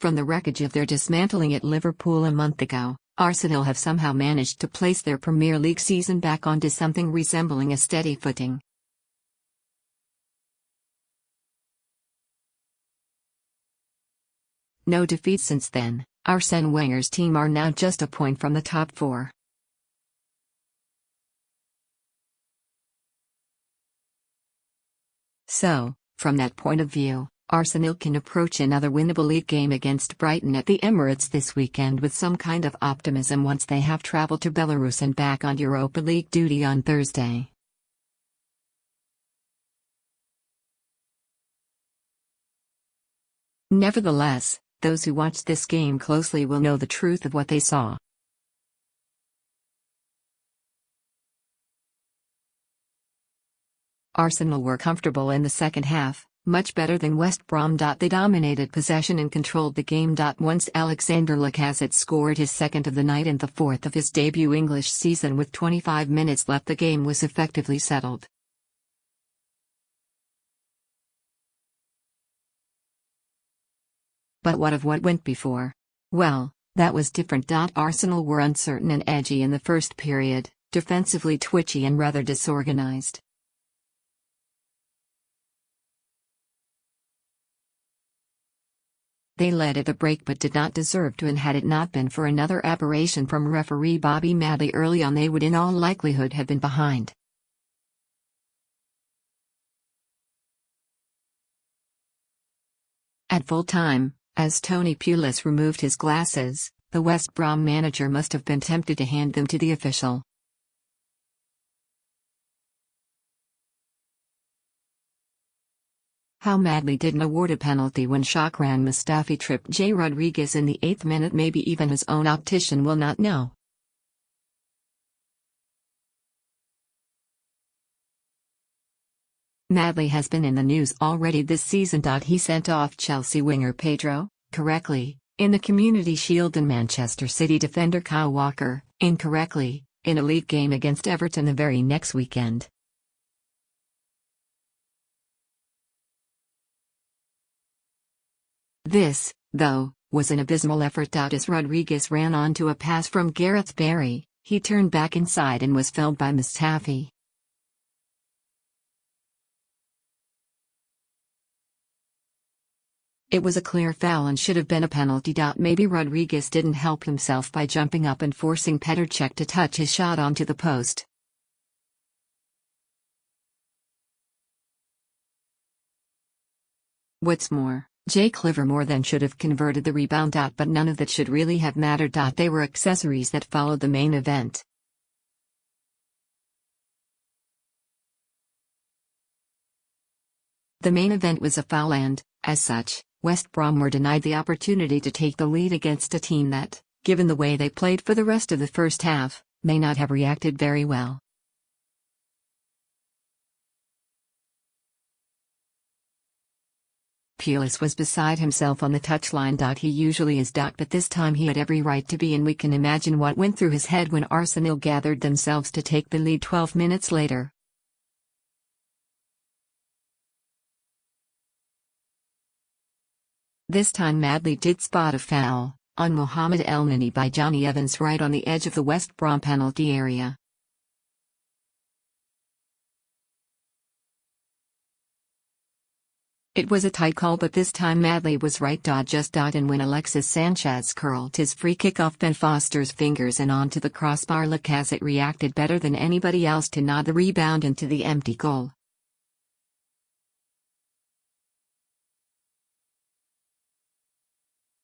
From the wreckage of their dismantling at Liverpool a month ago, Arsenal have somehow managed to place their Premier League season back onto something resembling a steady footing. No defeats since then, Arsene Wenger's team are now just a point from the top four. So, from that point of view, Arsenal can approach another winnable league game against Brighton at the Emirates this weekend with some kind of optimism once they have travelled to Belarus and back on Europa League duty on Thursday. Nevertheless, those who watched this game closely will know the truth of what they saw. Arsenal were comfortable in the second half, much better than West Brom. They dominated possession and controlled the game. Once Alexandre Lacazette scored his second of the night and the fourth of his debut English season with 25 minutes left, the game was effectively settled. But what of what went before? Well, that was different. Arsenal were uncertain and edgy in the first period, defensively twitchy and rather disorganised. They led at the break but did not deserve to, and had it not been for another aberration from referee Bobby Madley early on, they would in all likelihood have been behind. At full time, as Tony Pulis removed his glasses, the West Brom manager must have been tempted to hand them to the official. How Madley didn't award a penalty when Shkodran Mustafi tripped J. Rodriguez in the 8th minute, maybe even his own optician will not know. Madley has been in the news already this season. He sent off Chelsea winger Pedro, correctly, in the Community Shield, and Manchester City defender Kyle Walker, incorrectly, in a league game against Everton the very next weekend. This, though, was an abysmal effort. As Rodriguez ran onto a pass from Gareth Barry, he turned back inside and was felled by Mustafi. It was a clear foul and should have been a penalty. Maybe Rodriguez didn't help himself by jumping up and forcing Petr Cech to touch his shot onto the post. What's more, Jake Livermore then should have converted the rebound. But none of that should really have mattered. They were accessories that followed the main event. The main event was a foul and, as such, West Brom were denied the opportunity to take the lead against a team that, given the way they played for the rest of the first half, may not have reacted very well. Pulis was beside himself on the touchline. He usually is. But this time he had every right to be, and we can imagine what went through his head when Arsenal gathered themselves to take the lead 12 minutes later. This time Madley did spot a foul, on Mohamed Elneny by Jonny Evans right on the edge of the West Brom penalty area. It was a tight call, but this time Madley was right. And when Alexis Sanchez curled his free kick off Ben Foster's fingers and onto the crossbar, Lacazette reacted better than anybody else to nod the rebound into the empty goal.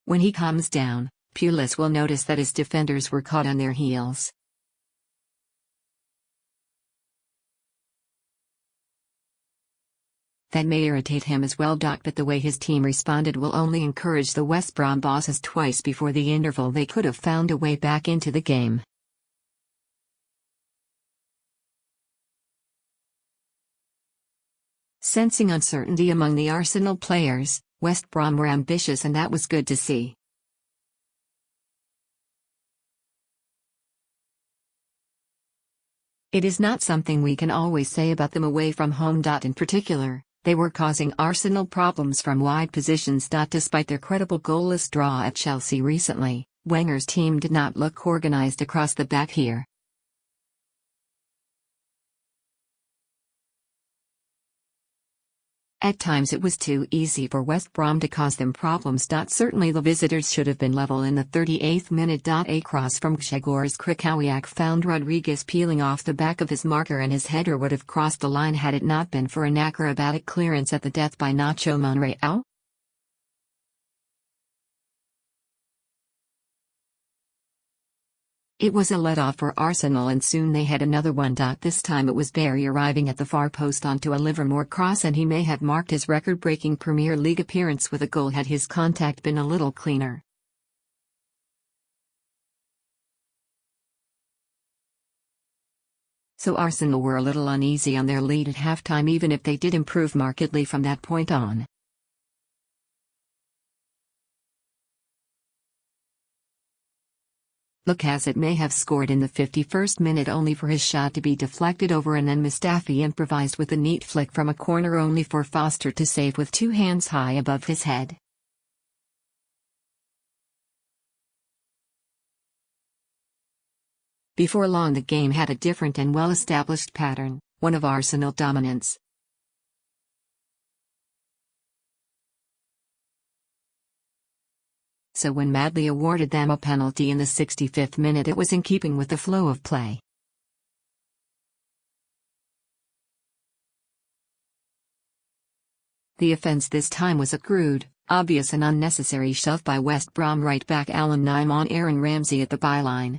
When he comes down, Pulis will notice that his defenders were caught on their heels. That may irritate him as well. But the way his team responded will only encourage the West Brom bosses. Twice before the interval they could have found a way back into the game. Sensing uncertainty among the Arsenal players, West Brom were ambitious, and that was good to see. It is not something we can always say about them away from home. In particular, They were causing Arsenal problems from wide positions. Despite their credible goalless draw at Chelsea recently, Wenger's team did not look organised across the back here. At times it was too easy for West Brom to cause them problems. Certainly the visitors should have been level in the 38th minute. A cross from Grzegorz Krychowiak found Rodriguez peeling off the back of his marker, and his header would have crossed the line had it not been for an acrobatic clearance at the death by Nacho Monreal. It was a let-off for Arsenal, and soon they had another one. This time it was Barry arriving at the far post onto a Livermore cross, and he may have marked his record-breaking Premier League appearance with a goal had his contact been a little cleaner. So Arsenal were a little uneasy on their lead at halftime, even if they did improve markedly from that point on. Lacazette may have scored in the 51st minute only for his shot to be deflected over, and then Mustafi improvised with a neat flick from a corner only for Foster to save with two hands high above his head. Before long the game had a different and well-established pattern, one of Arsenal dominance. So when Madley awarded them a penalty in the 65th minute, it was in keeping with the flow of play. The offence this time was a crude, obvious and unnecessary shove by West Brom right back Alan Nyman on Aaron Ramsey at the byline.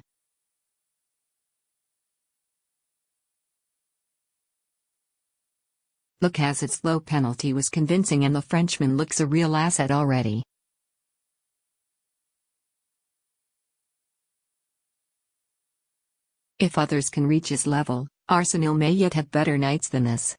Lacazette's low penalty was convincing, and the Frenchman looks a real asset already. If others can reach his level, Arsenal may yet have better nights than this.